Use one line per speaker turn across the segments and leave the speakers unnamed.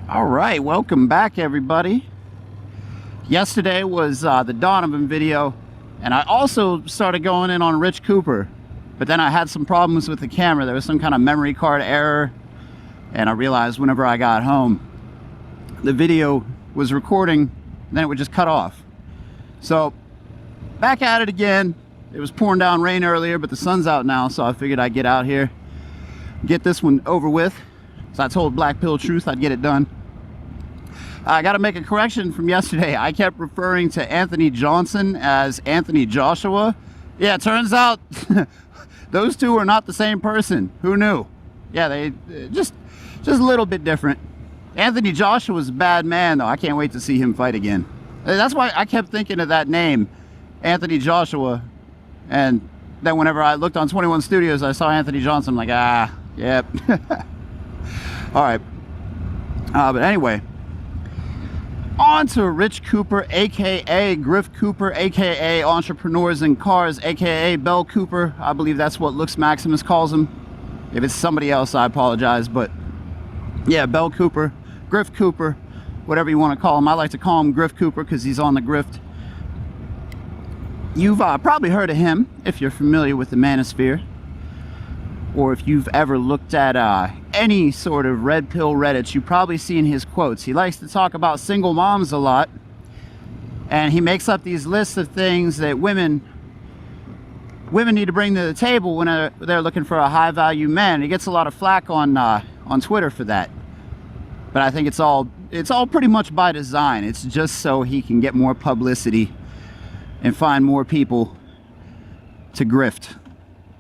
All right, welcome back, everybody. Yesterday was the Donovan video, and I also started going in on Rich Cooper, but then I had some problems with the camera. There was some kind of memory card error, and I realized whenever I got home, the video was recording, and then it would just cut off. So, back at it again. It was pouring down rain earlier, but the sun's out now, so I figured I'd get out here, get this one over with. So I told Black Pill Truth I'd get it done. I got to make a correction from yesterday. I kept referring to Anthony Johnson as Anthony Joshua. Yeah, it turns out those two are not the same person. Who knew? Yeah, they just a little bit different. Anthony Joshua's a bad man, though. I can't wait to see him fight again. That's why I kept thinking of that name, Anthony Joshua. And then whenever I looked on 21 Studios, I saw Anthony Johnson. I'm like, yep. All right. But anyway, on to Rich Cooper, aka Grifter Cooper, aka Entrepreneurs in Cars, aka Bell Cooper. I believe that's what Looks Maximus calls him. If it's somebody else, I apologize. But yeah, Bell Cooper, Grifter Cooper, whatever you want to call him. I like to call him Grifter Cooper because he's on the grift. You've probably heard of him if you're familiar with the manosphere, or if you've ever looked at any sort of red pill Reddit, you've probably seen his quotes. He likes to talk about single moms a lot, and he makes up these lists of things that women need to bring to the table when they're looking for a high value man. He gets a lot of flack on Twitter for that, but I think it's all pretty much by design. It's just so he can get more publicity and find more people to grift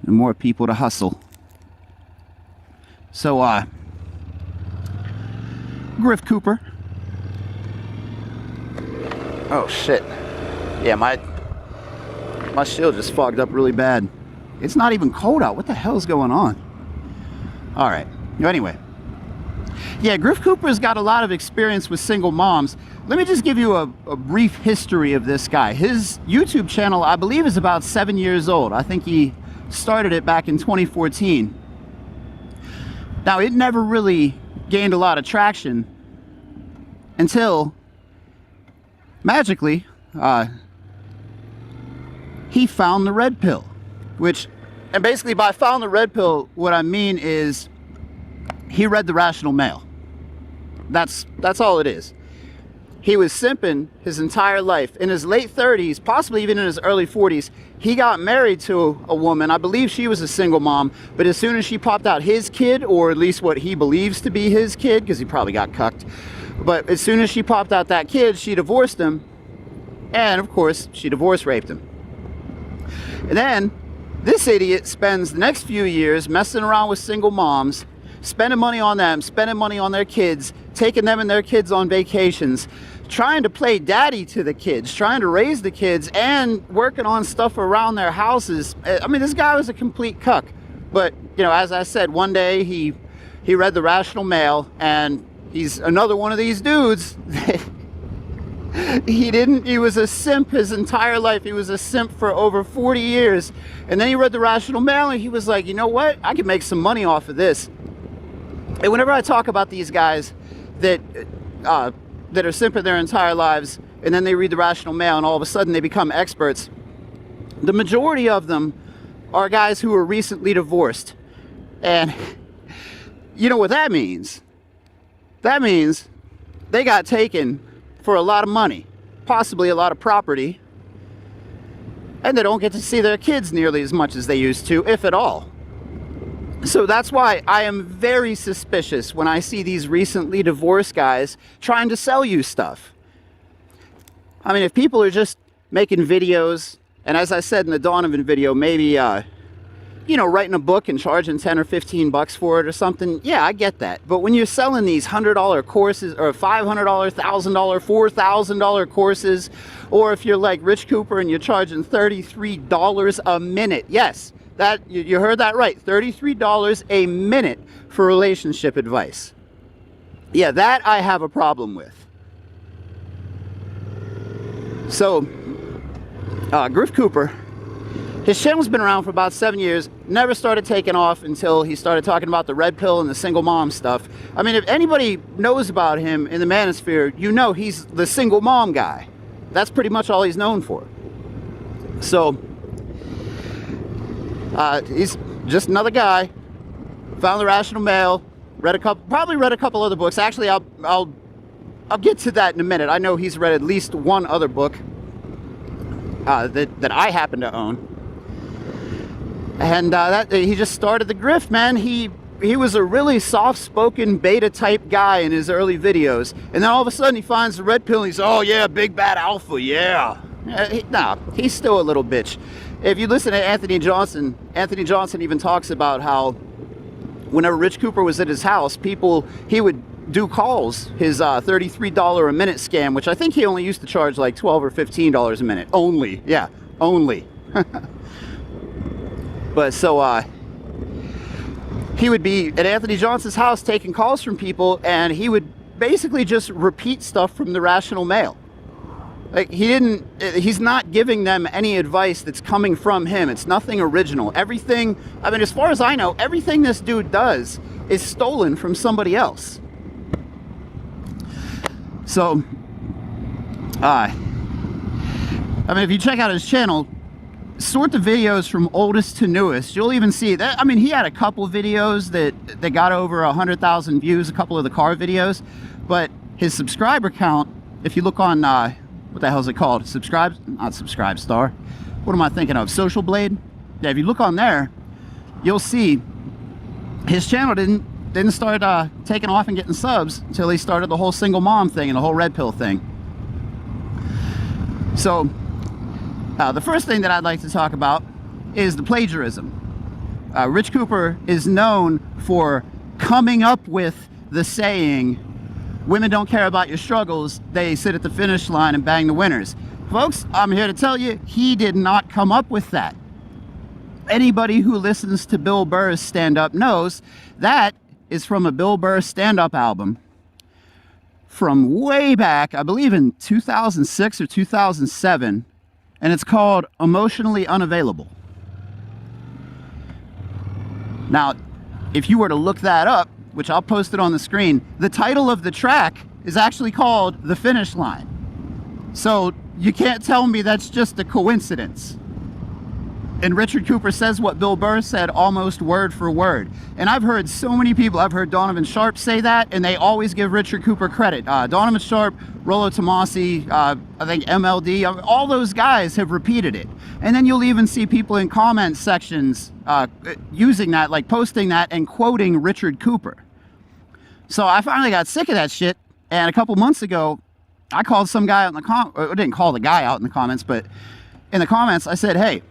and more people to hustle. So, Grifter Cooper. Oh shit. Yeah, my shield just fogged up really bad. It's not even cold out. What the hell's going on? All right. Anyway. Yeah, Grifter Cooper's got a lot of experience with single moms. Let me just give you a brief history of this guy. His YouTube channel, I believe, is about 7 years old. I think he started it back in 2014. Now, it never really gained a lot of traction until, magically, he found the red pill. And basically by found the red pill, what I mean is he read the Rational Male. That's all it is. He was simping his entire life. In his late 30s, possibly even in his early 40s, he got married to a woman. I believe she was a single mom, but as soon as she popped out his kid, or at least what he believes to be his kid, because he probably got cucked, but as soon as she popped out that kid, she divorced him, and of course, she divorce raped him. And then, this idiot spends the next few years messing around with single moms, spending money on them, spending money on their kids, taking them and their kids on vacations, trying to play daddy to the kids, trying to raise the kids, and working on stuff around their houses. I mean, this guy was a complete cuck. But, you know, as I said, one day he read the Rational Male, and he's another one of these dudes. He was a simp his entire life. He was a simp for over 40 years. And then he read the Rational Male, and he was like, you know what? I can make some money off of this. And whenever I talk about these guys that are simping their entire lives, and then they read the Rational Male, and all of a sudden they become experts, the majority of them are guys who are recently divorced. And you know what that means? That means they got taken for a lot of money, possibly a lot of property, and they don't get to see their kids nearly as much as they used to, if at all. So that's why I am very suspicious when I see these recently divorced guys trying to sell you stuff. I mean, if people are just making videos, and as I said in the Donovan video, maybe, you know, writing a book and charging 10 or 15 bucks for it or something, yeah, I get that. But when you're selling these $100 courses, or $500, $1,000, $4,000 courses, or if you're like Rich Cooper and you're charging $33 a minute, yes, that you heard that right, $33 a minute for relationship advice. Yeah, that I have a problem with. So, Grifter Cooper His channel's been around for about 7 years, never started taking off until he started talking about the red pill and the single mom stuff. I mean, if anybody knows about him in the manosphere, you know he's the single mom guy. That's pretty much all he's known for. So, he's just another guy. Found the Rational Male, probably read a couple other books. Actually, I'll get to that in a minute. I know he's read at least one other book that I happen to own. And he just started the grift, man. He was a really soft-spoken beta type guy in his early videos, and then all of a sudden he finds the red pill and he's, oh yeah, big bad alpha, yeah. Nah, he's still a little bitch. If you listen to Anthony Johnson even talks about how whenever Rich Cooper was at his house, he would do calls, his $33 a minute scam, which I think he only used to charge like $12 or $15 a minute. Only, yeah, only. But so he would be at Anthony Johnson's house taking calls from people, and he would basically just repeat stuff from the Rational Male. Like, he's not giving them any advice that's coming from him. It's nothing original. Everything, I mean, as far as I know, everything this dude does is stolen from somebody else. So, I mean, if you check out his channel, sort the videos from oldest to newest, you'll even see that. I mean, he had a couple videos that got over 100,000 views, a couple of the car videos, but his subscriber count, if you look on what the hell is it called? Not Subscribe Star. What am I thinking of? Social Blade? Yeah, if you look on there, you'll see his channel didn't start taking off and getting subs until he started the whole single mom thing and the whole red pill thing. So the first thing that I'd like to talk about is the plagiarism. Rich Cooper is known for coming up with the saying, women don't care about your struggles, they sit at the finish line and bang the winners. Folks, I'm here to tell you, he did not come up with that. Anybody who listens to Bill Burr's stand-up knows that is from a Bill Burr stand-up album from way back, I believe in 2006 or 2007, and it's called Emotionally Unavailable. Now, if you were to look that up, which I'll post it on the screen, the title of the track is actually called The Finish Line. So you can't tell me that's just a coincidence. And Richard Cooper says what Bill Burr said almost word for word. And I've heard so many people, I've heard Donovan Sharp say that, and they always give Richard Cooper credit. Donovan Sharp, Rollo Tomasi, I think MLD, all those guys have repeated it. And then you'll even see people in comment sections using that, like posting that and quoting Richard Cooper. So I finally got sick of that shit, and a couple months ago, I called some guy out in the I didn't call the guy out in the comments, but in the comments I said, hey,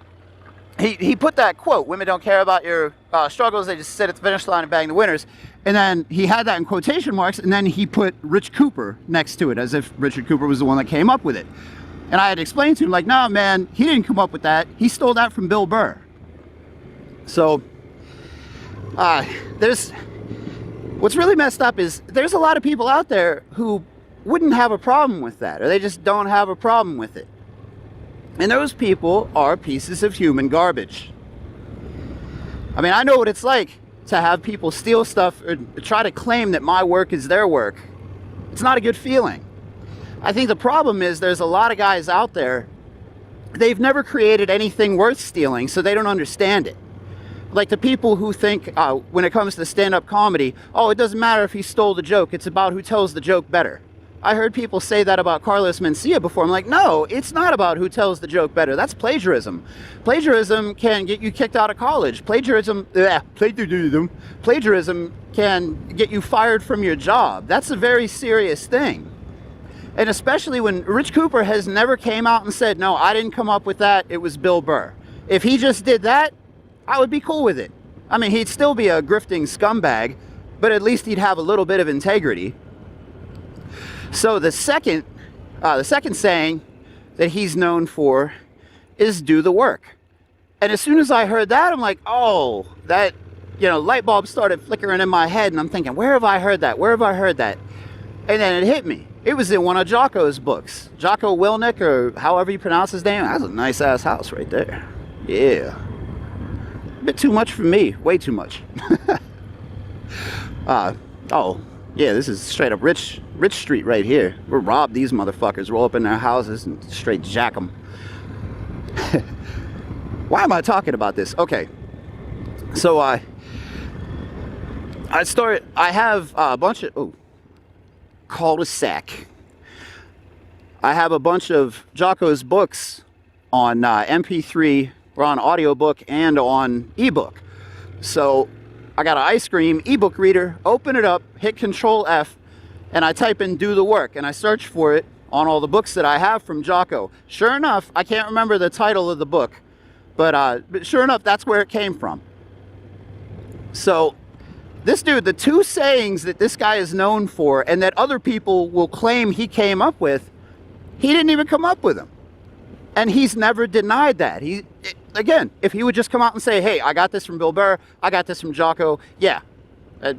he put that quote, women don't care about your struggles, they just sit at the finish line and bang the winners. And then he had that in quotation marks, and then he put Rich Cooper next to it, as if Richard Cooper was the one that came up with it. And I had explained to him, like, no, man, he didn't come up with that. He stole that from Bill Burr. So, what's really messed up is there's a lot of people out there who wouldn't have a problem with that, or they just don't have a problem with it. And those people are pieces of human garbage. I mean, I know what it's like to have people steal stuff or try to claim that my work is their work. It's not a good feeling. I think the problem is there's a lot of guys out there, they've never created anything worth stealing, so they don't understand it. Like the people who think, when it comes to stand-up comedy, oh, it doesn't matter if he stole the joke, it's about who tells the joke better. I heard people say that about Carlos Mencia before. I'm like, no, it's not about who tells the joke better. That's plagiarism. Plagiarism can get you kicked out of college. Plagiarism can get you fired from your job. That's a very serious thing. And especially when Rich Cooper has never came out and said, no, I didn't come up with that, it was Bill Burr. If he just did that, I would be cool with it. I mean, he'd still be a grifting scumbag, but at least he'd have a little bit of integrity. So the second saying that he's known for is do the work. And as soon as I heard that, I'm like, oh, that, light bulb started flickering in my head, and I'm thinking, where have I heard that? Where have I heard that? And then it hit me. It was in one of Jocko's books. Jocko Willnick, or however you pronounce his name. That's a nice ass house right there. Yeah. A bit too much for me. Way too much. Oh, yeah, this is straight up Rich Street right here. We'll rob these motherfuckers, roll up in their houses and straight jack them. Why am I talking about this? Okay. So, I have a bunch of, cul-de-sac. I have a bunch of Jocko's books on MP3, or on audiobook and on ebook. So I got an ice cream ebook reader, open it up, hit Control F, and I type in "do the work," and I search for it on all the books that I have from Jocko. Sure enough, I can't remember the title of the book, but sure enough, that's where it came from. So this dude, the two sayings that this guy is known for and that other people will claim he came up with, he didn't even come up with them. And he's never denied that. Again, if he would just come out and say, hey, I got this from Bill Burr, I got this from Jocko, yeah,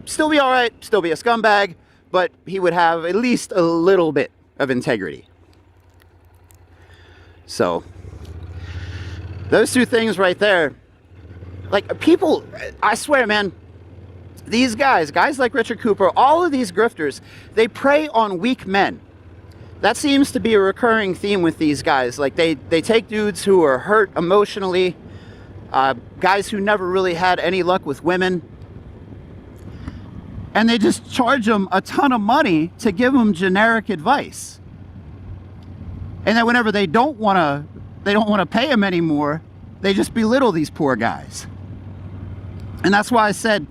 still be all right, still be a scumbag, but he would have at least a little bit of integrity. So, those two things right there, like people, I swear, man, these guys like Grifter Cooper, all of these grifters, they prey on weak men. That seems to be a recurring theme with these guys. Like they take dudes who are hurt emotionally, guys who never really had any luck with women, and they just charge them a ton of money to give them generic advice. And then whenever they don't want to pay them anymore, they just belittle these poor guys. And that's why I said,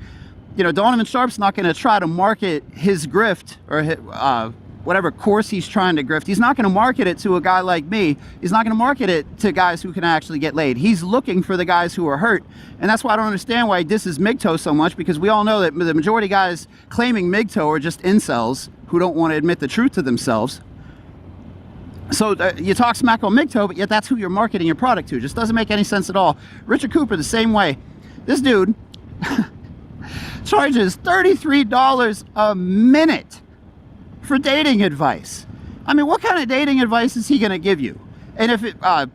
you know, Donovan Sharp's not going to try to market his grift or whatever course he's trying to grift. He's not going to market it to a guy like me. He's not going to market it to guys who can actually get laid. He's looking for the guys who are hurt. And that's why I don't understand why he disses MGTOW so much, because we all know that the majority of guys claiming MGTOW are just incels who don't want to admit the truth to themselves. So you talk smack on MGTOW, but yet that's who you're marketing your product to. It just doesn't make any sense at all. Grifter Cooper, the same way. This dude charges $33 a minute for dating advice. I mean, what kind of dating advice is he going to give you? And if it, I'm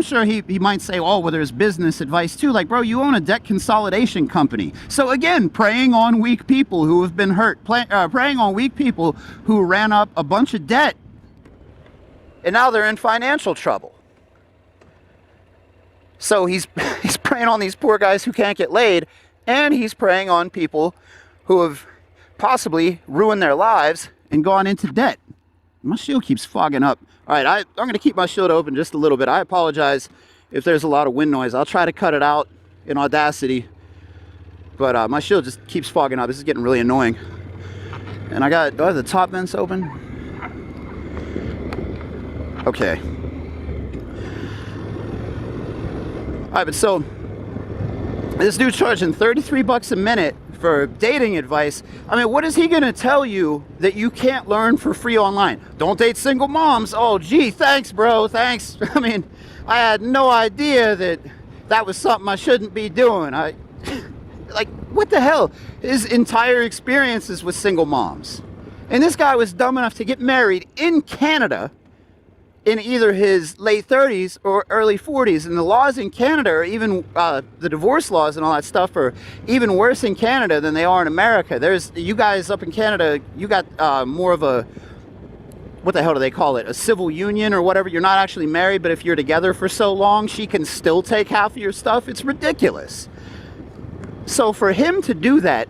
sure he might say, oh, well, there's business advice too. Like, bro, you own a debt consolidation company. So again, preying on weak people who have been hurt, preying on weak people who ran up a bunch of debt, and now they're in financial trouble. So he's preying on these poor guys who can't get laid, and he's preying on people who have possibly ruined their lives and gone into debt. My shield keeps fogging up. All right, I'm going to keep my shield open just a little bit. I apologize if there's a lot of wind noise. I'll try to cut it out in Audacity, but my shield just keeps fogging up. This is getting really annoying. And do I have the top vents open? Okay. All right, but so this dude's charging 33 bucks a minute for dating advice. I mean, what is he gonna tell you that you can't learn for free online? Don't date single moms. Oh, gee, thanks, bro, thanks. I mean, I had no idea that was something I shouldn't be doing. Like, what the hell? His entire experiences with single moms. And this guy was dumb enough to get married in Canada in either his late 30s or early 40s. And the laws in Canada, or even the divorce laws and all that stuff, are even worse in Canada than they are in America. You guys up in Canada, you got more of a, what the hell do they call it? A civil union or whatever. You're not actually married, but if you're together for so long, she can still take half of your stuff. It's ridiculous. So for him to do that,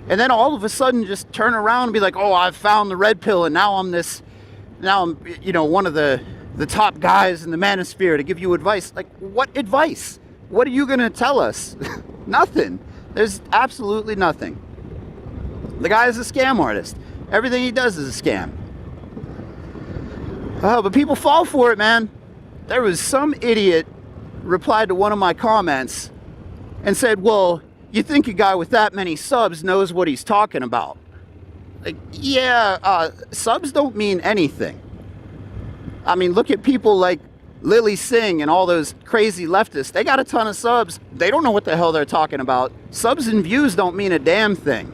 and then all of a sudden just turn around and be like, oh, I've found the red pill, and now I'm, you know, one of the top guys in the manosphere to give you advice. Like, what advice? What are you going to tell us? Nothing. There's absolutely nothing. The guy is a scam artist. Everything he does is a scam. Oh, but people fall for it, man. There was some idiot replied to one of my comments and said, well, you think a guy with that many subs knows what he's talking about? Like, yeah, subs don't mean anything. I mean, look at people like Lily Singh and all those crazy leftists. They got a ton of subs. They don't know what the hell they're talking about. Subs and views don't mean a damn thing.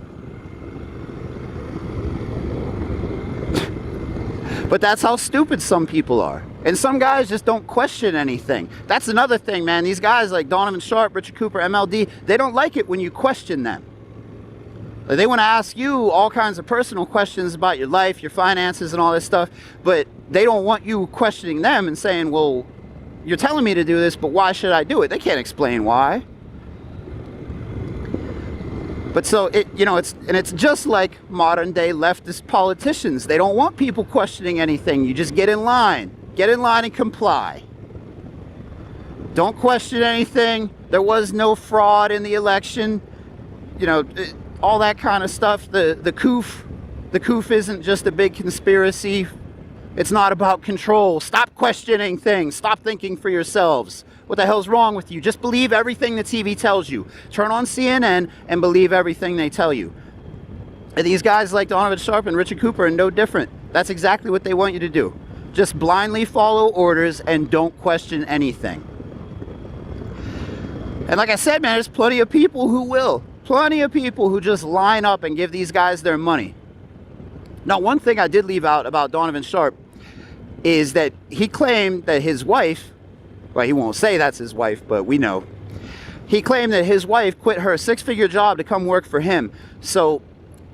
But that's how stupid some people are. And some guys just don't question anything. That's another thing, man. These guys like Donovan Sharp, Grifter Cooper, MLD, they don't like it when you question them. They want to ask you all kinds of personal questions about your life, your finances, and all this stuff, but they don't want you questioning them and saying, well, you're telling me to do this, but why should I do it? They can't explain why. But so, it's just like modern day leftist politicians. They don't want people questioning anything. You just get in line. Get in line and comply. Don't question anything. There was no fraud in the election. You know, all that kind of stuff. The COOF isn't just a big conspiracy. It's not about control. Stop questioning things. Stop thinking for yourselves. What the hell's wrong with you? Just believe everything the TV tells you. Turn on CNN and believe everything they tell you. And these guys like Donovan Sharp and Grifter Cooper are no different. That's exactly what they want you to do. Just blindly follow orders and don't question anything. And like I said, man, there's plenty of people who will. Plenty of people who just line up and give these guys their money. Now, one thing I did leave out about Donovan Sharp is that he claimed that his wife, well, he won't say that's his wife, but we know. He claimed that his wife quit her six-figure job to come work for him. So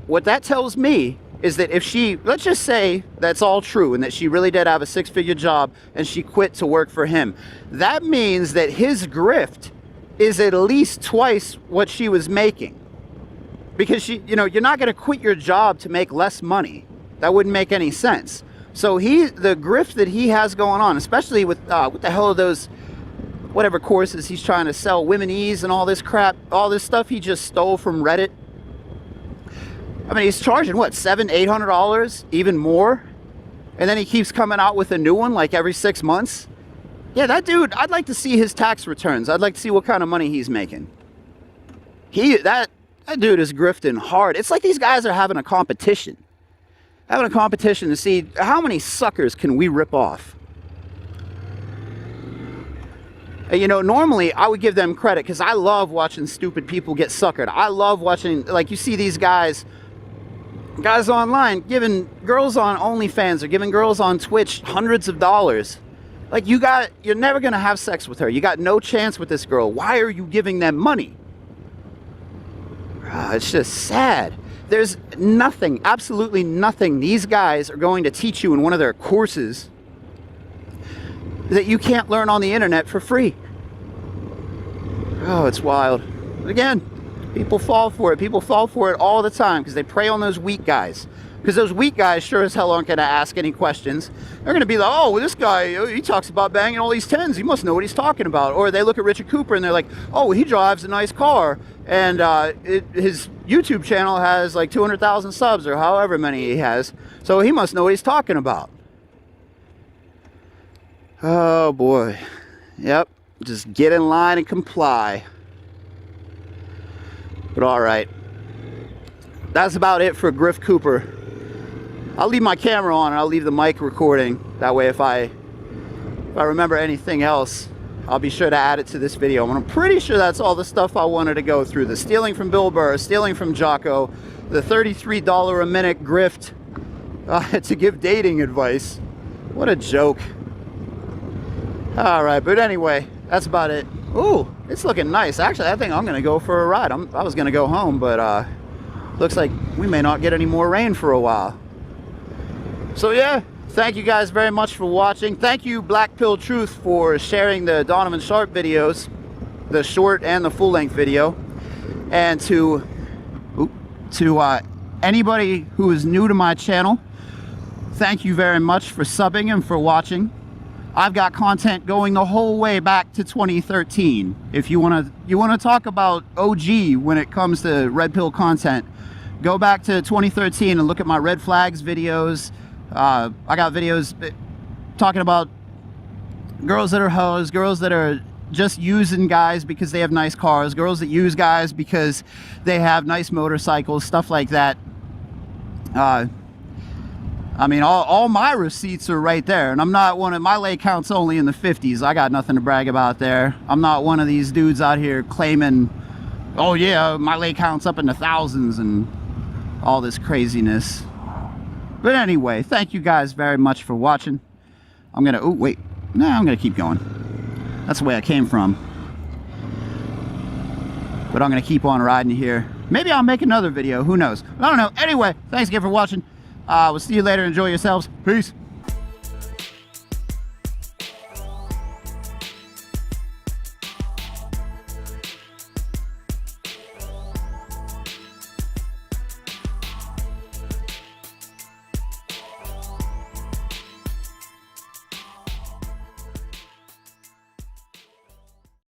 what that tells me is that if she, let's just say that's all true and that she really did have a six-figure job and she quit to work for him, that means that his grift is at least twice what she was making. Because she, you're not going to quit your job to make less money. That wouldn't make any sense. So the grift that he has going on, especially with what the hell are those, whatever courses he's trying to sell, Womenese and all this crap, all this stuff he just stole from Reddit. I mean, he's charging, what, $700, $800, even more? And then he keeps coming out with a new one like every 6 months. Yeah, that dude, I'd like to see his tax returns. I'd like to see what kind of money he's making. That dude is grifting hard. It's like these guys are having a competition. Having a competition to see how many suckers can we rip off. And, normally I would give them credit because I love watching stupid people get suckered. I love watching, like, you see these guys online giving girls on OnlyFans or giving girls on Twitch hundreds of dollars. Like, you're never going to have sex with her. You got no chance with this girl. Why are you giving them money? It's just sad. There's nothing, absolutely nothing these guys are going to teach you in one of their courses that you can't learn on the internet for free. Oh, it's wild. Again, people fall for it. People fall for it all the time because they prey on those weak guys. Because those weak guys sure as hell aren't going to ask any questions. They're going to be like, oh, well, this guy, he talks about banging all these 10s. He must know what he's talking about. Or they look at Grifter Cooper and they're like, oh, he drives a nice car. And his YouTube channel has like 200,000 subs or however many he has. So he must know what he's talking about. Oh, boy. Yep. Just get in line and comply. But all right. That's about it for Grifter Cooper. I'll leave my camera on and I'll leave the mic recording. That way if I remember anything else, I'll be sure to add it to this video. And I'm pretty sure that's all the stuff I wanted to go through. The stealing from Bill Burr, stealing from Jocko, the $33 a minute grift to give dating advice. What a joke. All right, but anyway, that's about it. Ooh, it's looking nice. Actually, I think I'm gonna go for a ride. I was gonna go home, but looks like we may not get any more rain for a while. So yeah, thank you guys very much for watching. Thank you, Black Pill Truth, for sharing the Donovan Sharp videos, the short and the full-length video. And to anybody who is new to my channel, thank you very much for subbing and for watching. I've got content going the whole way back to 2013. If you want to talk about OG when it comes to red pill content, go back to 2013 and look at my red flags videos. I got videos talking about girls that are hoes, girls that are just using guys because they have nice cars, girls that use guys because they have nice motorcycles, stuff like that. I mean, all my receipts are right there, and I'm not one of, my lay count's only in the 50s. I got nothing to brag about there. I'm not one of these dudes out here claiming, oh yeah, my lay count's up in the thousands and all this craziness. But anyway, thank you guys very much for watching. I'm gonna, oh wait, no, I'm gonna keep going. That's the way I came from. But I'm gonna keep on riding here. Maybe I'll make another video, who knows? I don't know. Anyway, thanks again for watching. We'll see you later. Enjoy yourselves. Peace.